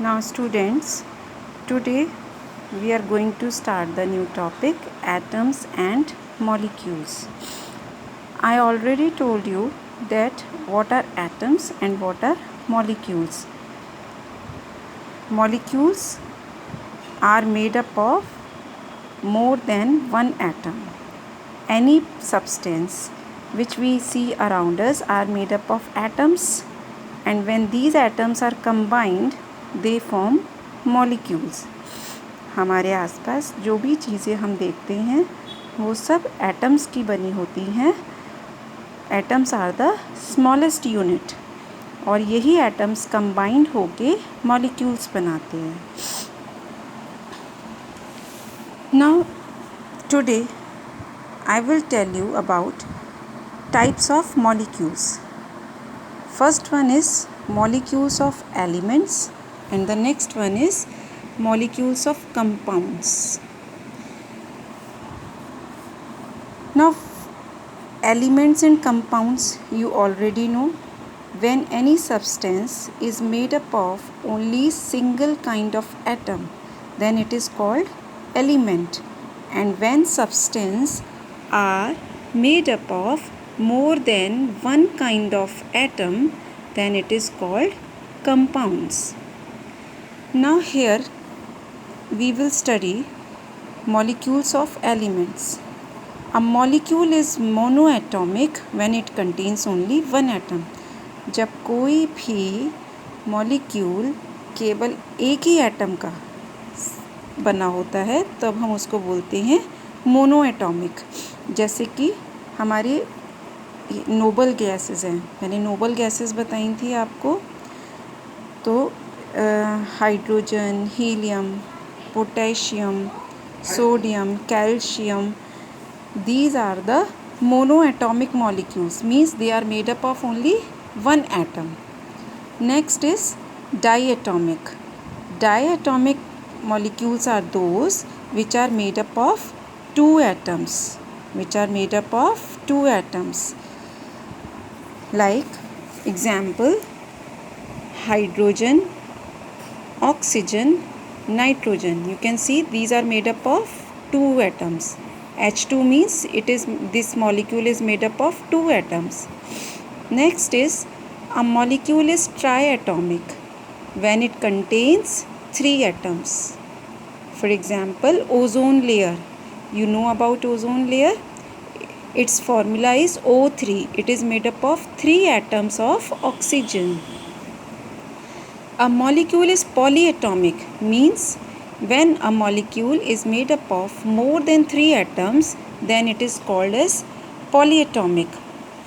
Now students, today we are going to start the new topic, atoms and molecules. I already told you that what are atoms and what are molecules. Molecules are made up of more than one atom. Any substance which we see around us are made up of atoms, and when these atoms are combined they form molecules. हमारे आसपास जो भी चीज़ें हम देखते हैं वो सब एटम्स की बनी होती हैं. Atoms are the smallest unit और यही एटम्स कंबाइंड होके मॉलिक्यूल्स बनाते हैं. Now today I will tell you about types of molecules. First one is molecules of elements and the next one is molecules of compounds. Now elements and compounds you already know. When any substance is made up of only single kind of atom, then it is called element, and when substance are made up of more than one kind of atom, then it is called compounds. Now here we will study molecules of elements. A molecule is monoatomic when it contains only one atom. जब कोई भी molecule केवल एक ही atom का बना होता है तब हम उसको बोलते हैं मोनोएटॉमिक. जैसे कि हमारे नोबल गैसेस हैं, मैंने नोबल गैसेस बताई थी आपको. तो hydrogen, helium, potassium, sodium, calcium, these are the monoatomic molecules, means they are made up of only one atom. Next is diatomic. Diatomic molecules are those which are made up of two atoms, like example hydrogen, oxygen, nitrogen. You can see these are made up of two atoms. H2 means this molecule is made up of two atoms. Next is a molecule is triatomic when it contains three atoms. For example, ozone layer. You know about ozone layer? Its formula is O3. It is made up of three atoms of oxygen. A molecule is polyatomic, means when a molecule is made up of more than three atoms, then it is called as polyatomic.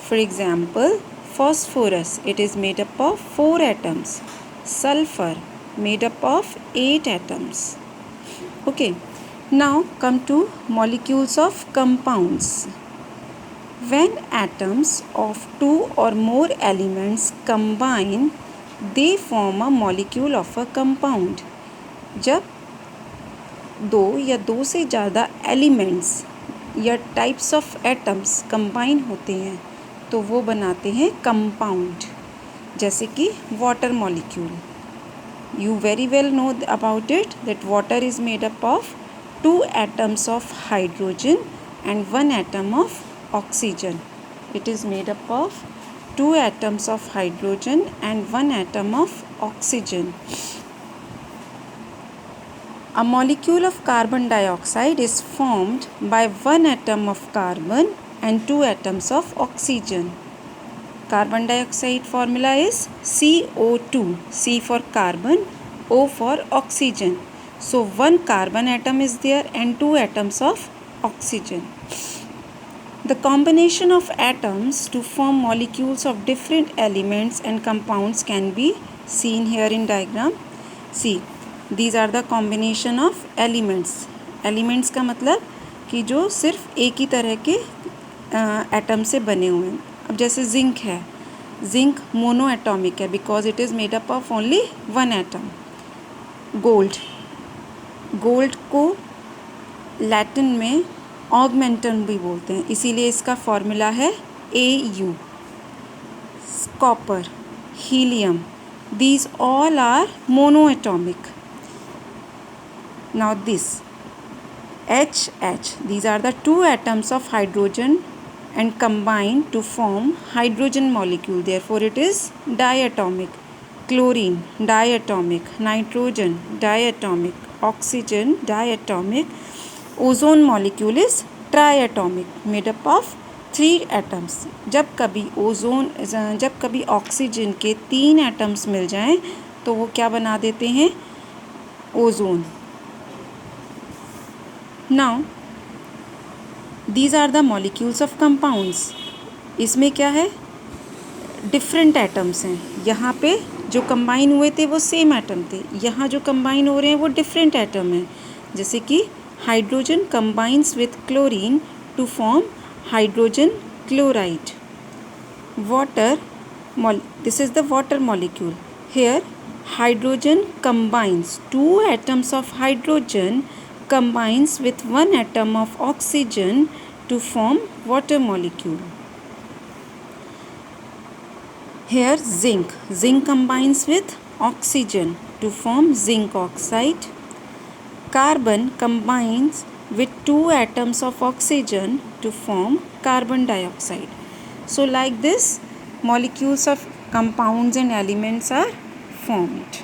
For example, phosphorus, it is made up of 4 atoms. Sulfur, made up of 8 atoms. Okay, now come to molecules of compounds. When atoms of two or more elements combine, they form a molecule of a compound. जब दो या दो से ज़्यादा elements या types of atoms combine होते हैं तो वो बनाते हैं कंपाउंड. जैसे कि water molecule. You very well know about it that water is made up of 2 atoms of hydrogen and 1 atom of oxygen. It is made up of 2 atoms of hydrogen and 1 atom of oxygen. A molecule of carbon dioxide is formed by 1 atom of carbon and 2 atoms of oxygen. Carbon dioxide formula is CO2. C for carbon, O for oxygen. So 1 carbon atom is there and 2 atoms of oxygen. The combination of atoms to form molecules of different elements and compounds can be seen here in diagram. See, these are the combination of elements. Elements का मतलब कि जो सिर्फ एक ही तरह के atom से बने हुए हैं. अब जैसे जिंक है, जिंक मोनोएटॉमिक है because it is made up of only one atom. Gold को लैटिन में ऑगमेंटन भी बोलते हैं, इसीलिए इसका फॉर्मूला है AU. Copper, helium, These all are monoatomic. Now this HH, these are the two atoms of hydrogen and combine to form hydrogen molecule. Therefore, it is diatomic. Chlorine, diatomic. Nitrogen, diatomic. Oxygen, diatomic. Ozone molecule is triatomic, made up of 3 atoms. जब कभी oxygen के 3 atoms मिल जाएं तो वो क्या बना देते हैं? Ozone. Now these are the molecules of compounds. इसमें क्या है? डिफरेंट एटम्स हैं. यहाँ पे जो कंबाइन हुए थे वो सेम एटम थे. यहाँ जो कंबाइन हो रहे हैं वो डिफरेंट एटम हैं. जैसे कि hydrogen combines with chlorine to form hydrogen chloride. This is the water molecule. Here hydrogen combines, 2 atoms of hydrogen combines with 1 atom of oxygen to form water molecule. Here zinc combines with oxygen to form zinc oxide. Carbon combines with 2 atoms of oxygen to form carbon dioxide. So like this, molecules of compounds and elements are formed.